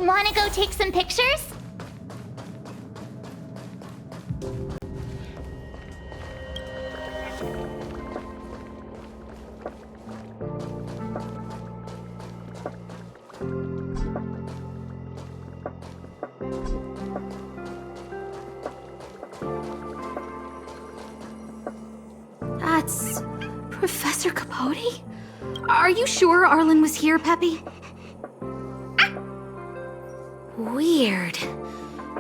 Wanna go take some pictures? That's Professor Capote? Are you sure Arlen was here, Peppy? Weird.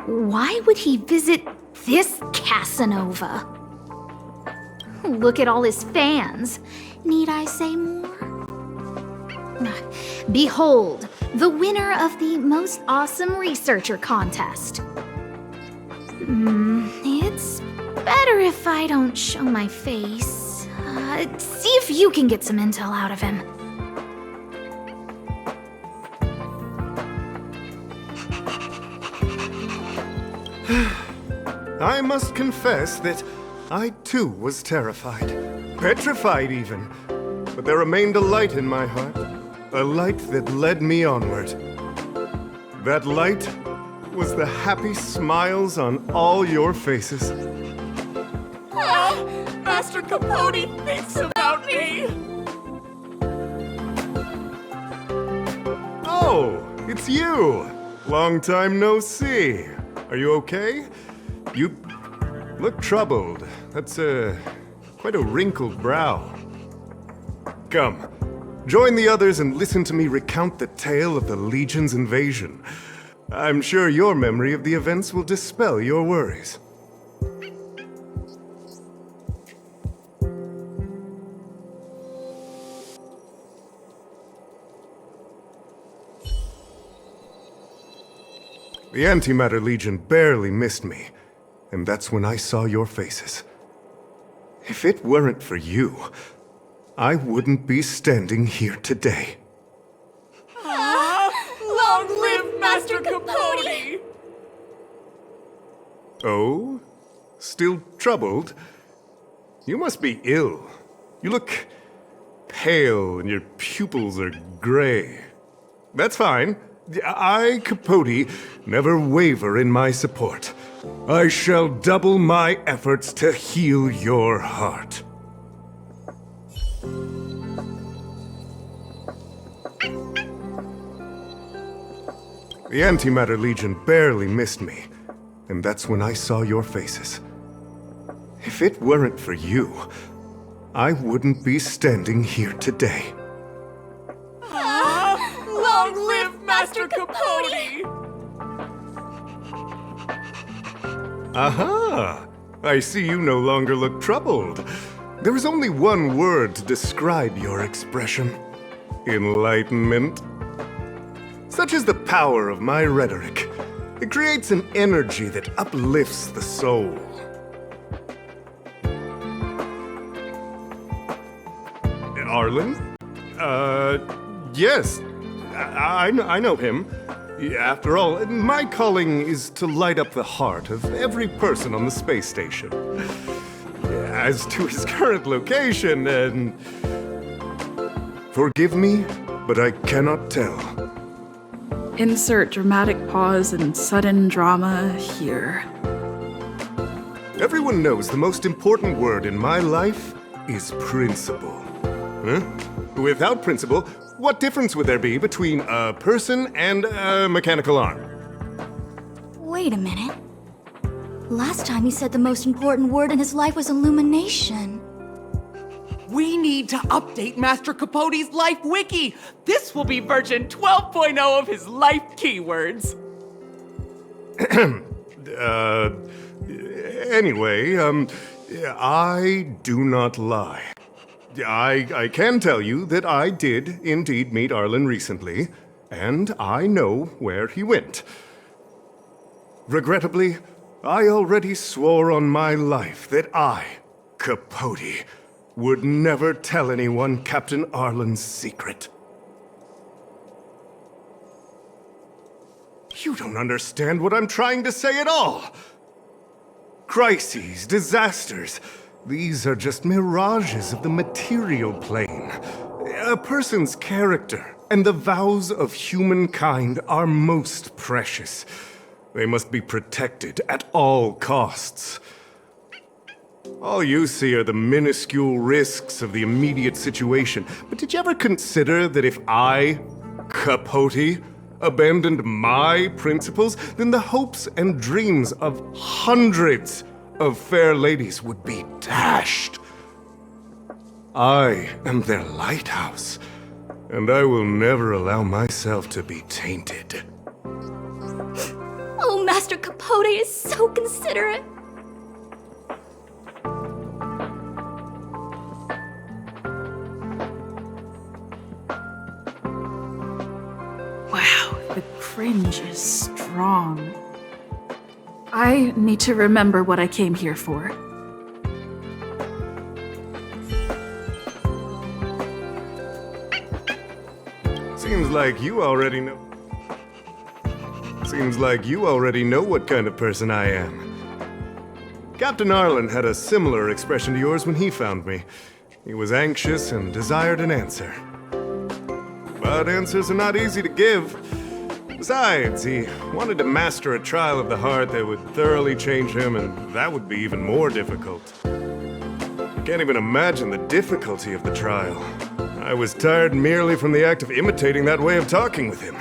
Why would he visit this Casanova? Look at all his fans. Need I say more? Behold, the winner of the Most Awesome Researcher contest. It's better if I don't show my face. See if you can get some intel out of him. I must confess that I too was terrified. Petrified even. But there remained a light in my heart. A light that led me onward. That light was the happy smiles on all your faces. Master Capote thinks about me! Oh, it's you! Long time no see. Are you okay? You look troubled. That's quite a wrinkled brow. Come, join the others and listen to me recount the tale of the Legion's invasion. I'm sure your memory of the events will dispel your worries. The Antimatter Legion barely missed me, and that's when I saw your faces. If it weren't for you, I wouldn't be standing here today. Long live Master Capote! Oh? Still troubled? You must be ill. You look pale and your pupils are gray. That's fine. I, Capote, never waver in my support. I shall double my efforts to heal your heart. The Antimatter Legion barely missed me, and that's when I saw your faces. If it weren't for you, I wouldn't be standing here today. Long live Master Capote! Aha! I see you no longer look troubled. There is only one word to describe your expression. Enlightenment. Such is the power of my rhetoric. It creates an energy that uplifts the soul. Arlen? Yes. I know him. After all, my calling is to light up the heart of every person on the space station. As to his current location, and... Forgive me, but I cannot tell. Insert dramatic pause and sudden drama here. Everyone knows the most important word in my life is principle. Huh? Without principle, what difference would there be between a person and a mechanical arm? Wait a minute. Last time he said the most important word in his life was illumination. We need to update Master Capote's Life Wiki! This will be version 12.0 of his life keywords! Anyway, I do not lie. I can tell you that I did indeed meet Arlen recently, and I know where he went. Regrettably, I already swore on my life that I, Capote, would never tell anyone Captain Arlen's secret. You don't understand what I'm trying to say at all. Crises, disasters, these are just mirages of the material plane. A person's character, and the vows of humankind are most precious. They must be protected at all costs. All you see are the minuscule risks of the immediate situation, but did you ever consider that if I, Capote, abandoned my principles, then the hopes and dreams of hundreds of fair ladies would be dashed? I am their lighthouse, and I will never allow myself to be tainted. Oh, Master Capote is so considerate. Wow, the cringe is strong. I need to remember what I came here for. Seems like you already know. Seems like you already know what kind of person I am. Captain Arlen had a similar expression to yours when he found me. He was anxious and desired an answer. But answers are not easy to give. Besides, he wanted to master a trial of the heart that would thoroughly change him, and that would be even more difficult. I can't even imagine the difficulty of the trial. I was tired merely from the act of imitating that way of talking with him.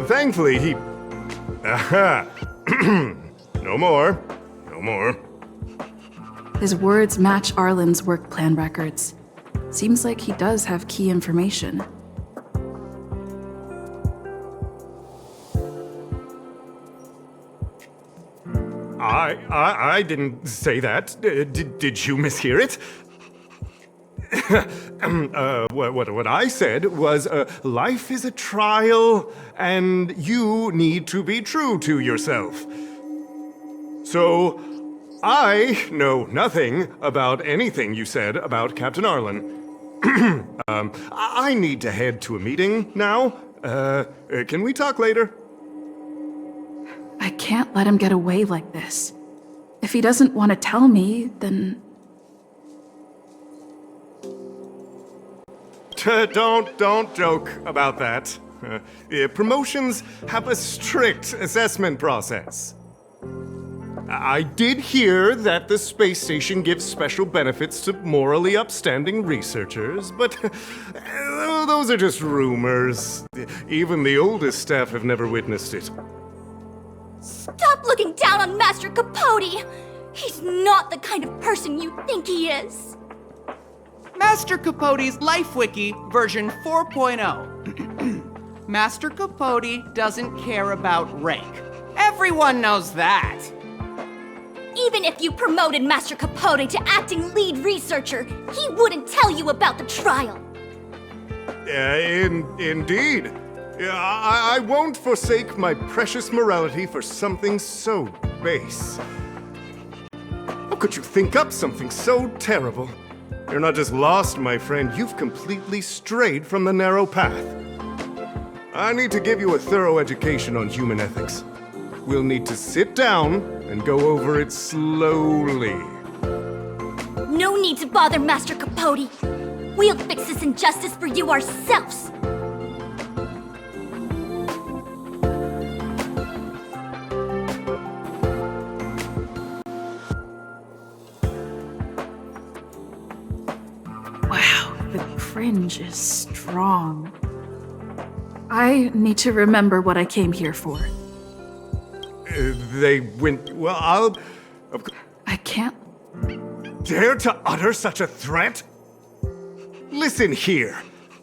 Thankfully, he... Aha! No more. No more. His words match Arlen's work plan records. Seems like he does have key information. I didn't say that. Did you mishear it? What I said was, life is a trial, and you need to be true to yourself. So, I know nothing about anything you said about Captain Arlen. I need to head to a meeting now. Can we talk later? I can't let him get away like this. If he doesn't want to tell me, then... Don't joke about that. Promotions have a strict assessment process. I did hear that the space station gives special benefits to morally upstanding researchers, but those are just rumors. Even the oldest staff have never witnessed it. Stop looking down on Master Capote! He's not the kind of person you think he is. Master Capote's Life Wiki version 4.0. Master Capote doesn't care about rank. Everyone knows that. Even if you promoted Master Capote to acting lead researcher, he wouldn't tell you about the trial. Indeed. I won't forsake my precious morality for something so base. How could you think up something so terrible? You're not just lost, my friend, you've completely strayed from the narrow path. I need to give you a thorough education on human ethics. We'll need to sit down and go over it slowly. No need to bother Master Capote. We'll fix this injustice for you ourselves. Wow, the cringe is strong. I need to remember what I came here for. They went... Well, I'll... I can't... Dare to utter such a threat? Listen here.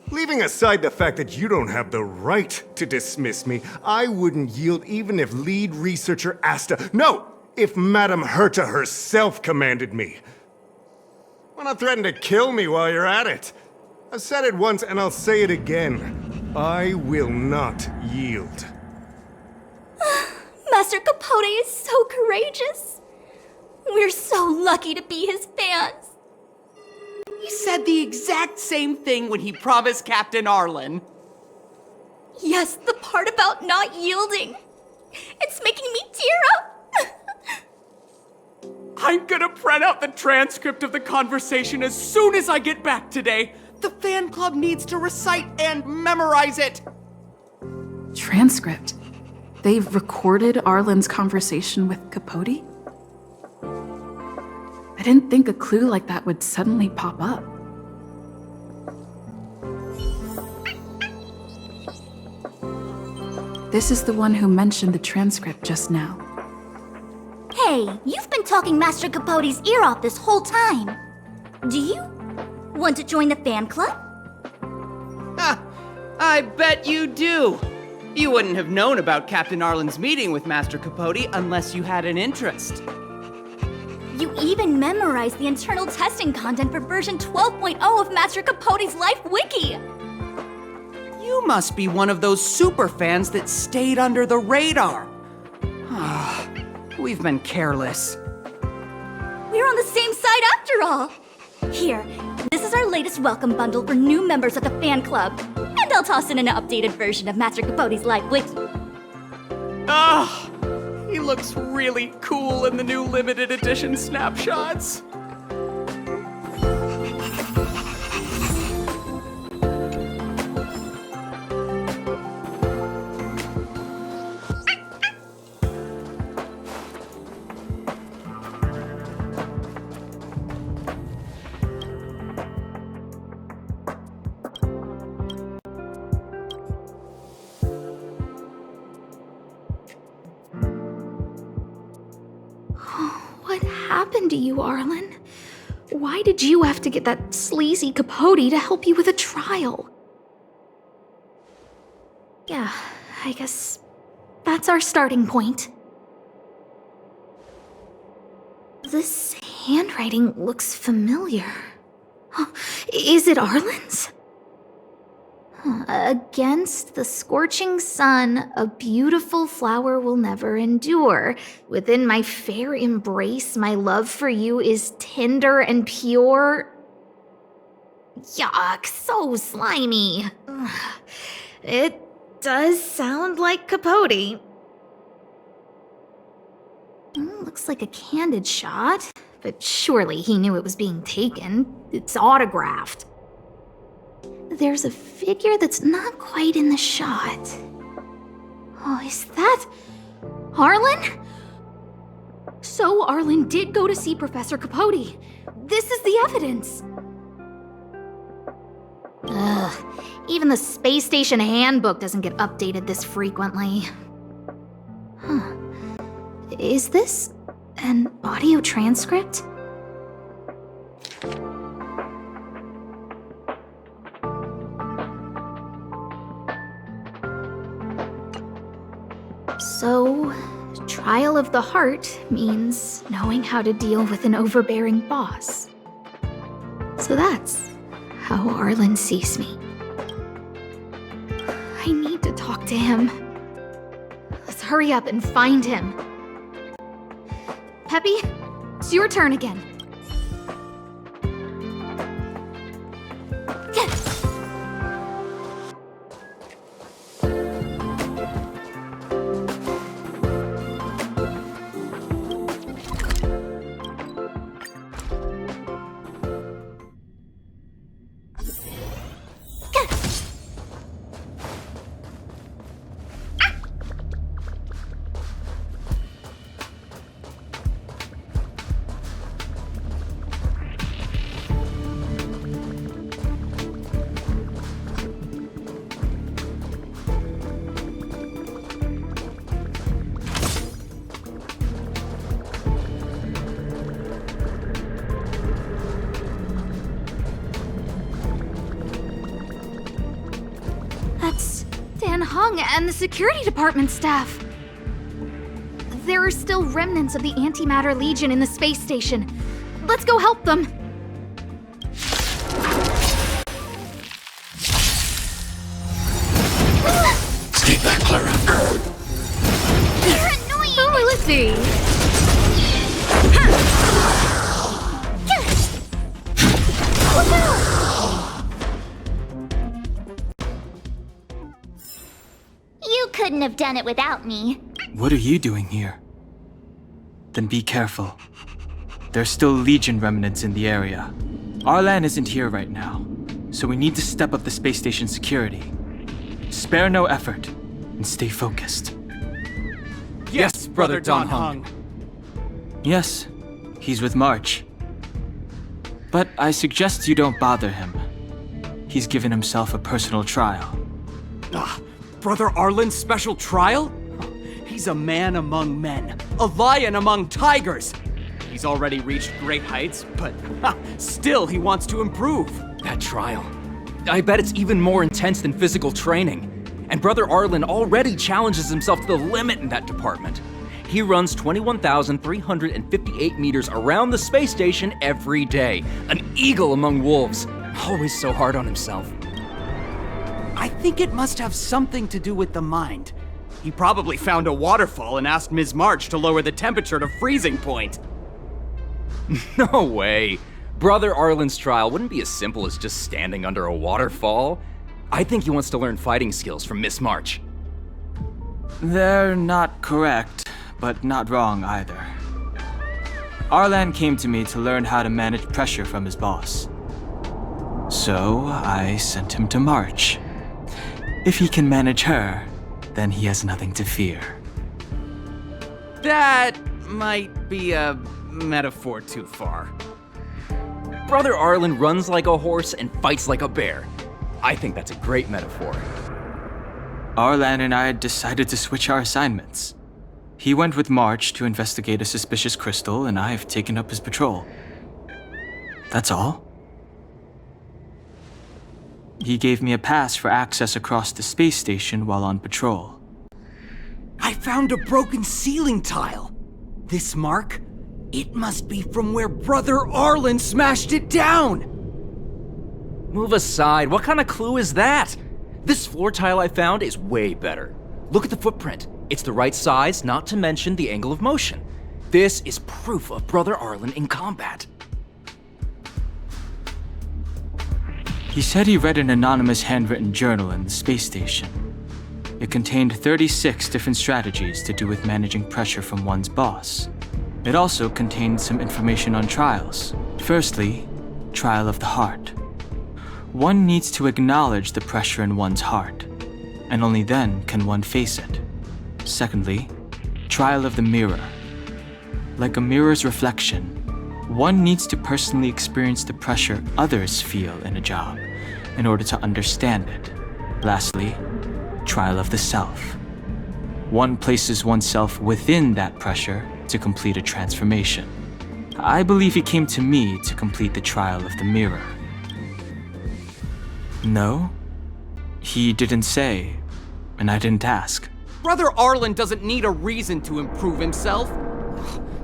Leaving aside the fact that you don't have the right to dismiss me, I wouldn't yield even if lead researcher Asta... No! If Madame Herta herself commanded me. Why not threaten to kill me while you're at it? I've said it once and I'll say it again. I will not yield. Master Capote is so courageous. We're so lucky to be his fans. He said the exact same thing when he promised Captain Arlen. Yes, the part about not yielding. It's making me tear up. I'm gonna print out the transcript of the conversation as soon as I get back today. The fan club needs to recite and memorize it! Transcript. They've recorded Arlen's conversation with Capote? I didn't think a clue like that would suddenly pop up. This is the one who mentioned the transcript just now. Hey, you've been talking Master Capote's ear off this whole time. Do you want to join the fan club? Ha! I bet you do! You wouldn't have known about Captain Arlen's meeting with Master Capote unless you had an interest. You even memorized the internal testing content for version 12.0 of Master Capote's Life Wiki! You must be one of those super fans that stayed under the radar. We've been careless. We're on the same side after all! Here, this is our latest welcome bundle for new members of the fan club. And I'll toss in an updated version of Master Capote's Life Wiki. He looks really cool in the new limited edition snapshots. What happened to you, Arlen? Why did you have to get that sleazy Capote to help you with a trial? Yeah, I guess that's our starting point. This handwriting looks familiar. Is it Arlen's? Against the scorching sun, a beautiful flower will never endure. Within my fair embrace, my love for you is tender and pure. Yuck, so slimy. It does sound like Capote. Looks like a candid shot, but surely he knew it was being taken. It's autographed. There's a figure that's not quite in the shot. Oh, is that Arlen? So Arlen did go to see Professor Capote. This is the evidence. Ugh, even the Space Station handbook doesn't get updated this frequently. Huh. Is this an audio transcript? So, trial of the heart means knowing how to deal with an overbearing boss. So that's how Arlen sees me. I need to talk to him. Let's hurry up and find him. Peppy, it's your turn again. And the security department staff. There are still remnants of the Antimatter Legion in the space station. Let's go help them. Stay back, Clara. You're annoying. Oh, let's see. Look out! You couldn't have done it without me. What are you doing here? Then be careful. There's still Legion remnants in the area. Arlan isn't here right now. so we need to step up the space station security. Spare no effort, and stay focused. Yes, Brother Don Hung. Yes, he's with March. But I suggest you don't bother him. He's given himself a personal trial. Brother Arlen's special trial? He's a man among men, a lion among tigers. He's already reached great heights, but still he wants to improve. That trial. I bet it's even more intense than physical training. And Brother Arlen already challenges himself to the limit in that department. He runs 21,358 meters around the space station every day. An eagle among wolves. Always so hard on himself. I think it must have something to do with the mind. He probably found a waterfall and asked Ms. March to lower the temperature to freezing point. No way. Brother Arlen's trial wouldn't be as simple as just standing under a waterfall. I think he wants to learn fighting skills from Miss March. They're not correct, but not wrong either. Arlan came to me to learn how to manage pressure from his boss. So I sent him to March. If he can manage her, then he has nothing to fear. That might be a metaphor too far. Brother Arlen runs like a horse and fights like a bear. I think that's a great metaphor. Arlan and I decided to switch our assignments. He went with March to investigate a suspicious crystal, and I've taken up his patrol. That's all. He gave me a pass for access across the space station while on patrol. I found a broken ceiling tile. This mark? It must be from where Brother Arlen smashed it down! Move aside, what kind of clue is that? This floor tile I found is way better. Look at the footprint. It's the right size, not to mention the angle of motion. This is proof of Brother Arlen in combat. He said he read an anonymous handwritten journal in the space station. It contained 36 different strategies to do with managing pressure from one's boss. It also contained some information on trials. Firstly, trial of the heart. One needs to acknowledge the pressure in one's heart, and only then can one face it. Secondly, trial of the mirror. Like a mirror's reflection, one needs to personally experience the pressure others feel in a job in order to understand it. Lastly, trial of the self. One places oneself within that pressure to complete a transformation. I believe he came to me to complete the trial of the mirror. No, he didn't say, and I didn't ask. Brother Arlen doesn't need a reason to improve himself.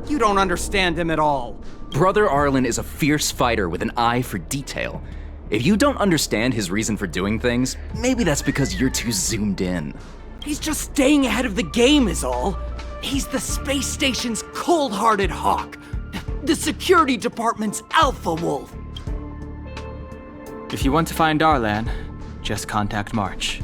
You don't understand him at all. Brother Arlen is a fierce fighter with an eye for detail. If you don't understand his reason for doing things, maybe that's because you're too zoomed in. He's just staying ahead of the game is all. He's the space station's cold-hearted hawk. The security department's alpha wolf. If you want to find Arlan, just contact March.